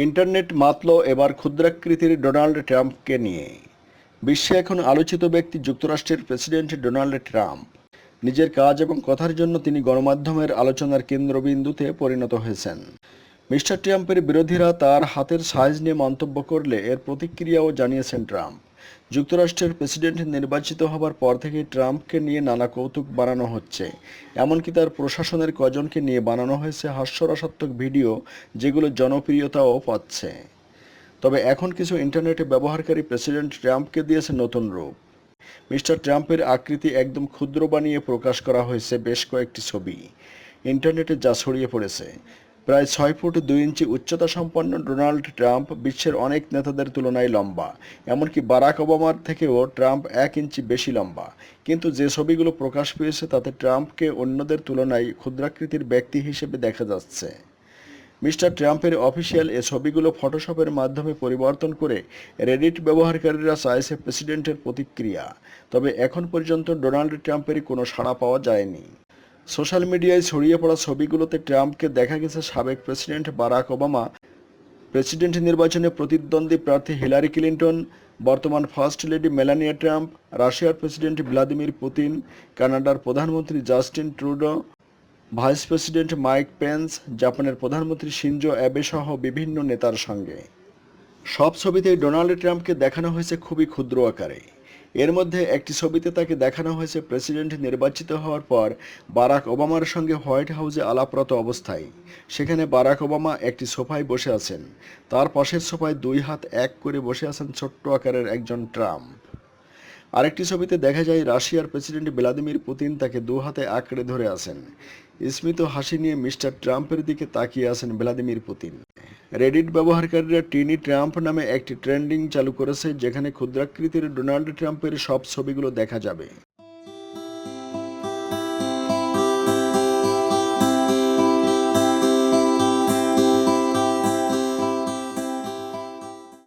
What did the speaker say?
Internet মাতল এবার ক্ষুদ্রাকৃতির Donald ট্রাম্পকে নিয়ে। বিশ্বে এখন আলোচিত ব্যক্তি যুক্তরাষ্ট্রের প্রেসিডেন্ট ডোনাল্ড ট্রাম্প। নিজের কাজ এবং কথার জন্য তিনি গণমাধ্যমের আলোচনার কেন্দ্রবিন্দুতে পরিণত হয়েছেন। মিস্টার ট্রাম্পের বিরোধীরা তার হাতের সাইজ নিয়ে মন্তব্য করলে এর প্রতিক্রিয়াও জানিয়েছেন ট্রাম্প। যুক্তরাষ্ট্রের প্রেসিডেন্ট নির্বাচিত হবার পর থেকেই ট্রাম্পকে নিয়ে নানা কৌতুক বানানো হচ্ছে। এমনকি তার প্রশাসনের কজনকে নিয়ে বানানো হয়েছে হাস্যরসাত্মক ভিডিও, যেগুলো জনপ্রিয়তাও পাচ্ছে। তবে এখন কিছু ইন্টারনেট ব্যবহারকারী প্রেসিডেন্ট ট্রাম্পকে দিয়েছে নতুন রূপ। মিস্টার ট্রাম্পের আকৃতি একদম ক্ষুদ্র বানিয়ে প্রকাশ করা হয়েছে বেশ কয়েকটি ছবি। ইন্টারনেটে যা ছড়িয়ে পড়েছে। প্রায় 6 ফুট 2 ইঞ্চি উচ্চতা সম্পন্ন ডোনাল্ড ট্রাম্প বিশ্বের অনেক নেতাদের তুলনায় লম্বা। এমনকি বারাক ওবামার থেকেও ট্রাম্প 1 ইঞ্চি বেশি লম্বা। কিন্তু যে ছবিগুলো প্রকাশ পেয়েছে তাতে ট্রাম্পকে অন্যদের তুলনায় ক্ষুদ্রাকৃতির ব্যক্তি হিসেবে দেখা যাচ্ছে। মিস্টার ট্রাম্পের অফিসিয়াল এ ছবিগুলো ফটোশপের মাধ্যমে পরিবর্তন করে রেডিট ব্যবহারকারীরা চাইছে প্রেসিডেন্টের প্রতিক্রিয়া। তবে এখন পর্যন্ত ডোনাল্ড ট্রাম্পের কোনো সাড়া পাওয়া যায়নি। সোশ্যাল মিডিয়ায় ছড়িয়ে পড়া ছবিগুলোতে ট্রাম্পকে দেখা গেছে সাবেক প্রেসিডেন্ট বারাক ওবামা, প্রেসিডেন্ট নির্বাচনে প্রতিদ্বন্দ্বী প্রার্থী হিলারি ক্লিন্টন, বর্তমান ফার্স্ট লেডি মেলানিয়া ট্রাম্প, রাশিয়ার প্রেসিডেন্ট ভ্লাদিমির পুতিন, কানাডার প্রধানমন্ত্রী Justin Trudeau, vice president Mike Pence, জাপানের প্রধানমন্ত্রী শিনজো অ্যাবে সহ বিভিন্ন নেতার সঙ্গে। সব ছবিতেই ডোনাল্ড ট্রাম্পকে দেখানো হয়েছে খুবই ক্ষুদ্র আকারে। এর মধ্যে একটি ছবিতে তাকে দেখানো হয়েছে প্রেসিডেন্ট নির্বাচিত হওয়ার পর বারাক ওবামার সঙ্গে হোয়াইট হাউসে আলাপরত অবস্থায়। সেখানে বারাক ওবামা একটি সোফায় বসে আছেন। তার পাশের সোফায় 2 হাত এক করে বসে আছেন ছোট্ট আকারের একজন ট্রাম্প। আরেকটি ছবিতে দেখা যায় রাশিয়ার প্রেসিডেন্ট ভ্লাদিমির পুতিন তাকে 2 হাতে আঁকড়ে ধরে আছেন। স্মিত হাসি নিয়ে মিস্টার ট্রাম্পের দিকে তাকিয়ে আছেন ভ্লাদিমির পুতিন। রেডিট ব্যবহারকারীরা টিনি ট্রাম্প নামে একটি ট্রেন্ডিং চালু করেছে, যেখানে ক্ষুদ্রাকৃতির ডোনাল্ড ট্রাম্পের সব ছবিগুলো দেখা যাবে।